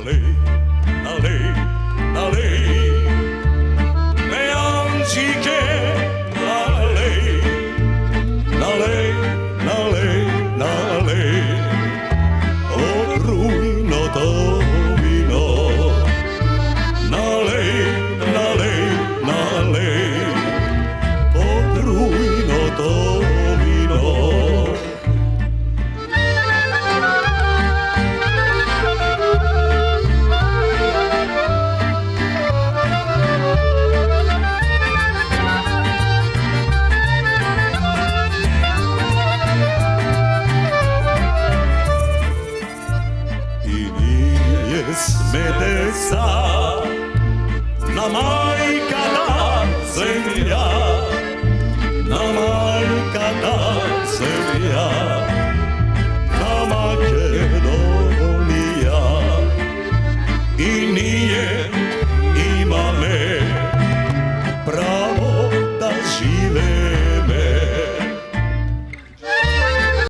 Налей, налей, налей, неанчике, налей, налей, налей, налей, од руиното вино. Налей, налей, налей, од руиното вино. И ние сме деца на